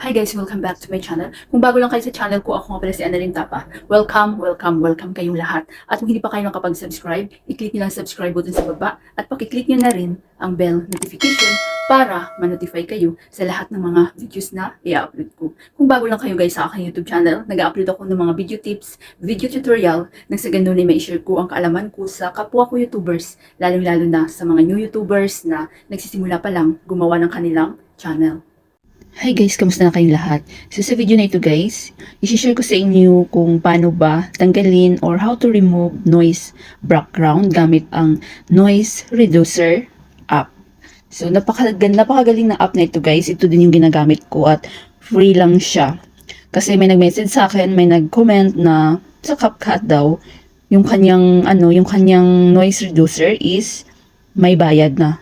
Hi guys, welcome back to my channel. Kung bago lang kayo sa channel ko, ako nga pala si Annalyn Tapa. Welcome kayong lahat. At kung hindi pa kayo nakapag-subscribe, i-click nyo lang subscribe button sa baba at pakiclick nyo na rin ang bell notification para ma-notify kayo sa lahat ng mga videos na i-upload ko. Kung bago lang kayo guys sa aking YouTube channel, nag-upload ako ng mga video tips, video tutorial, nang sa ganun ay ma-share ko ang kaalaman ko sa kapwa ko YouTubers, lalong-lalo na sa mga new YouTubers na nagsisimula pa lang gumawa ng kanilang channel. Hi guys, kamusta na kayong lahat? So sa video na ito guys, i-share ko sa inyo kung paano ba tanggalin or how to remove noise background gamit ang noise reducer app. So napakagaling na app na ito guys. Ito din yung ginagamit ko at free lang siya. Kasi may nag-message sa akin, may nag-comment na sa CapCut daw, yung kanyang noise reducer is may bayad na,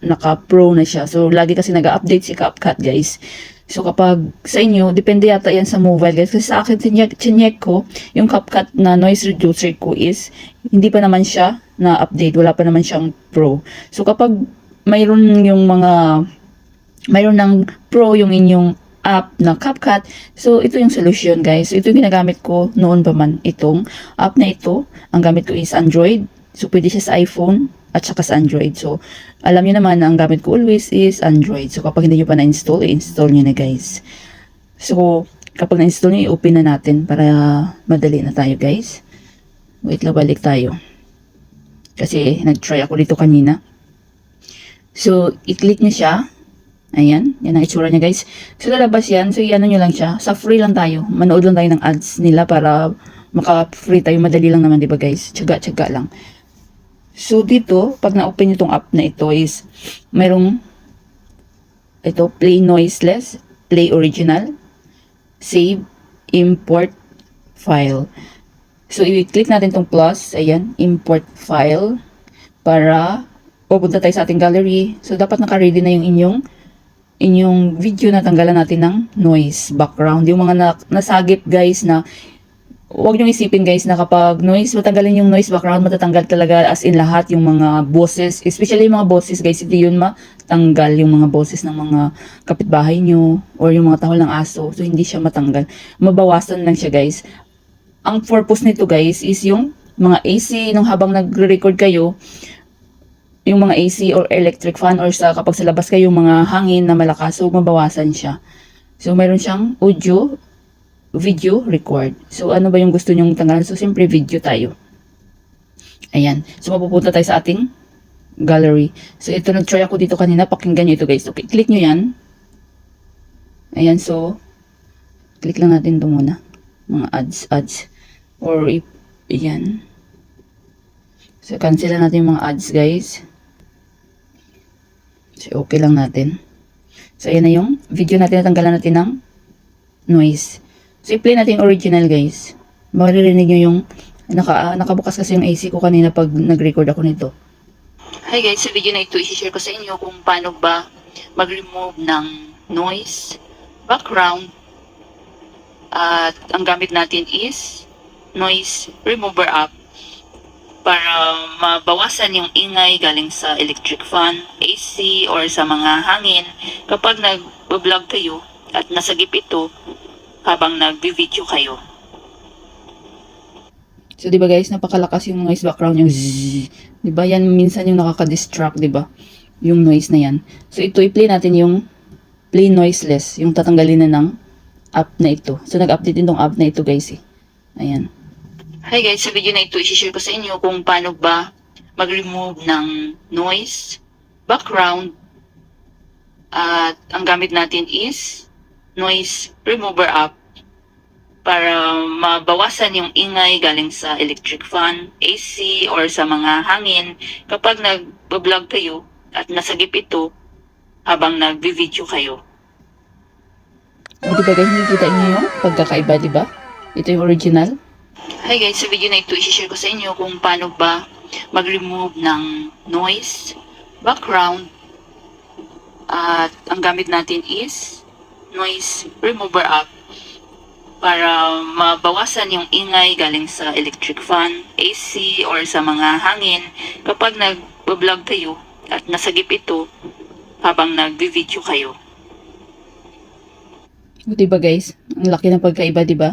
naka-pro na siya. So, lagi kasi nag-update si CapCut, guys. So, kapag sa inyo, depende yata yan sa mobile, guys. Kasi sa akin, chinyek ko, yung CapCut na noise reducer ko is, hindi pa naman siya na-update. Wala pa naman siyang pro. So, kapag mayroon ng pro yung inyong app na CapCut, so, ito yung solution, guys. So, ito yung ginagamit ko noon pa man. Itong app na ito, ang gamit ko is Android. So, pwede siya sa iPhone at saka sa Android. So, alam niyo naman na ang gamit ko always is Android. So, kapag hindi niyo pa na-install, i-install niyo na guys. So, kapag na-install niyo, i-open na natin para madali na tayo guys. Wait lang, balik tayo. Kasi, nag-try ako dito kanina. So, i-click niyo siya. Ayan, yan ang itsura niya guys. So, lalabas yan. So, i-ano niyo lang siya. Sa free lang tayo. Manood lang tayo ng ads nila para maka-free tayo. Madali lang naman, diba guys? Tsaga-tsaga lang. So, dito, pag na-open nyo itong app na ito is, mayroong ito, play noiseless, play original, save, import, file. So, i-click natin itong plus, ayan, import file, para pupunta tayo sa ating gallery. So, dapat naka-ready na yung inyong video na tanggalan natin ng noise background. Yung mga nasagip guys na huwag nyo isipin guys na kapag matanggalin yung noise background, matatanggal talaga as in lahat yung mga boses, especially yung mga boses guys, hindi yun matanggal yung mga boses ng mga kapitbahay nyo or yung mga tahol ng aso, so hindi siya matanggal, mabawasan lang siya guys. Ang purpose nito guys is yung mga AC nung habang nagre-record kayo, yung mga AC or electric fan or kapag sa labas kayo mga hangin na malakas, so mabawasan siya. So mayroon siyang audio, video, record. So, ano ba yung gusto nyong tanggalan? So, siyempre, video tayo. Ayan. So, mapupunta tayo sa ating gallery. So, ito, nag-try ako dito kanina. Pakinggan nyo ito, guys. Okay, click nyo yan. Ayan, so, click lang natin ito muna. Mga ads. Or, ayan. So, cancel lang natin yung mga ads, guys. So, okay lang natin. So, ayan na yung video natin. Natanggalan natin ng noise. So, i-play natin yung original guys. Maririnig nyo yung nakabukas kasi yung AC ko kanina pag nag-record ako nito. Hi guys, sa video na ito, i-share ko sa inyo kung paano ba mag-remove ng noise background. At ang gamit natin is noise remover app para mabawasan yung ingay galing sa electric fan, AC, or sa mga hangin kapag nag-vlog kayo at nasagip ito habang nagbi-video kayo. So, di ba guys, napakalakas yung noise background, yung zzz. Di ba yan minsan yung nakaka-distract, di ba? Yung noise na yan. So, ito, i-play natin yung play noiseless, yung tatanggalin na ng app na ito. So, nag-update din tong app na ito guys eh. Ayan. Hi guys, sa video na ito, i-share ko sa inyo kung paano ba mag-remove ng noise background. At ang gamit natin is noise remover app para mabawasan yung ingay galing sa electric fan, AC, or sa mga hangin kapag nag-vlog kayo at nasagip ito habang nagbi-video kayo. Diba guys, nakikita niyo yung pagkakaiba, diba? Ito yung original. Hi guys, sa video na ito, i-share ko sa inyo kung paano ba mag-remove ng noise background. At ang gamit natin is noise remover app para mabawasan yung ingay galing sa electric fan, AC, or sa mga hangin kapag nag-vlog kayo at nasagip ito habang nagbi-video kayo. Diba guys? Ang laki ng pagkaiba, diba?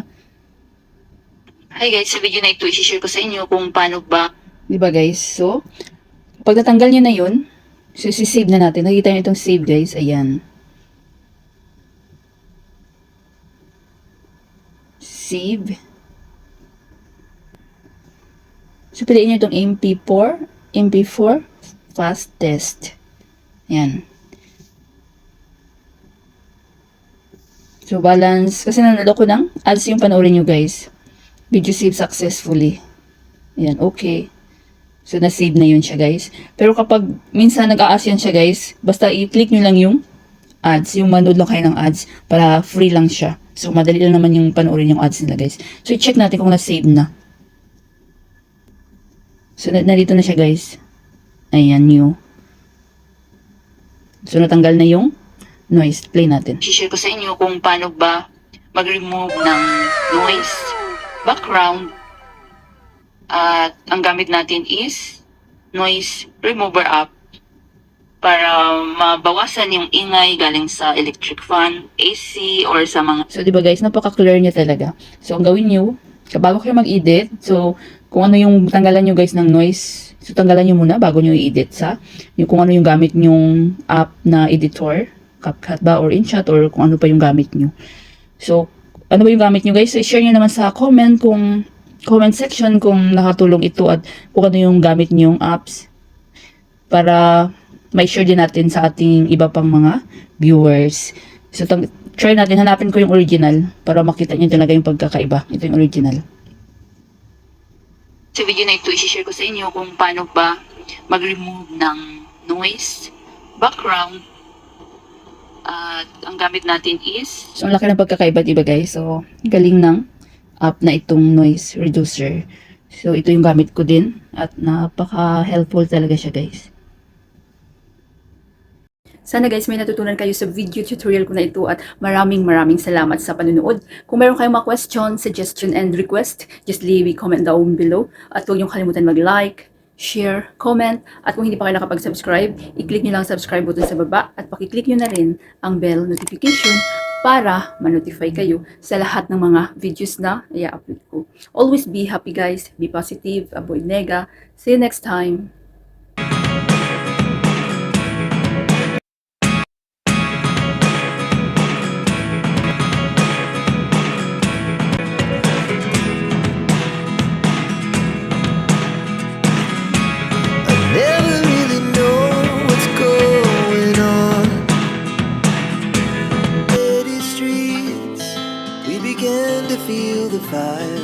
Hi guys, sa video na ito, i-share ko sa inyo kung paano ba. Diba guys? So, pag natanggal nyo na yun, so save na natin. Nakita nyo itong save guys. Ayan. Save. So, piliin nyo itong MP4 fast test. Ayan. So, balance. Kasi nanalo ko ng ads yung panoorin nyo guys. Video save successfully. Ayan, okay. So, na-save na yun siya guys. Pero kapag minsan nag-a-ask yan siya guys, basta i-click nyo lang yung ads. Yung manood lang kayo ng ads para free lang siya. So, madali lang naman yung panoorin yung ads nila guys. So, i-check natin kung na-save na. So, narito na siya guys. Ayan, new. So, natanggal na yung noise. Play natin. I-share ko sa inyo kung paano ba mag-remove ng noise, background, at ang gamit natin is noise remover app para mabawasan yung ingay galing sa electric fan, AC, or sa mga... So, diba guys, napaka-clear niya talaga. So, ang gawin nyo, bago kayo mag-edit, so, kung ano yung tanggalan nyo guys ng noise, so, tanggalan nyo muna bago nyo i-edit sa, yung kung ano yung gamit nyong app na editor, CapCut ba or InShot or kung ano pa yung gamit nyo. So, ano ba yung gamit nyo guys? So, share nyo naman sa comment section kung nakatulong ito at kung ano yung gamit nyong apps para may share din natin sa ating iba pang mga viewers. So, try natin, hanapin ko yung original para makita nyo talaga yung pagkakaiba. Ito yung original. Sa video na ito, i-share ko sa inyo kung paano ba mag-remove ng noise, background, at ang gamit natin is... So, ang laki ng pagkakaiba, diba guys? So, galing ng app na itong noise reducer. So, ito yung gamit ko din. At napaka-helpful talaga siya, guys. Sana guys, may natutunan kayo sa video tutorial ko na ito at maraming salamat sa panunood. Kung meron kayong mga question, suggestion, and request, just leave a comment down below. At huwag niyong kalimutan mag-like, share, comment, at kung hindi pa kayo nakapag-subscribe, i-click nyo lang subscribe button sa baba at pakiclick nyo na rin ang bell notification para ma-notify kayo sa lahat ng mga videos na i-upload ko. Always be happy guys, be positive, avoid nega. See you next time! Feel the fire.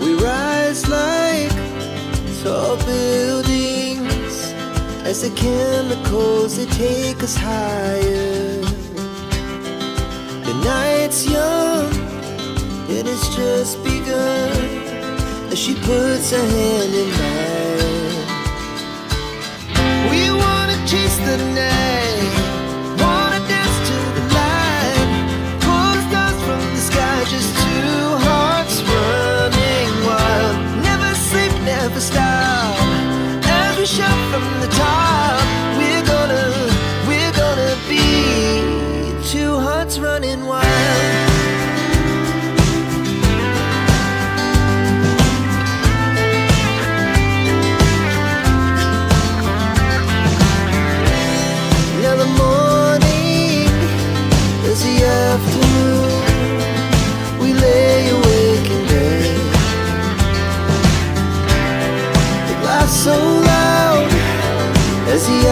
We rise like tall buildings as the chemicals they take us higher. The night's young and it's just begun as she puts her hand in mine. We wanna chase the night. Just two hearts running wild. Never sleep, never stop. As we shout from the top, we're gonna be two hearts running wild. Now the morning is the afternoon. We lay awake in bed. The laughs so loud as the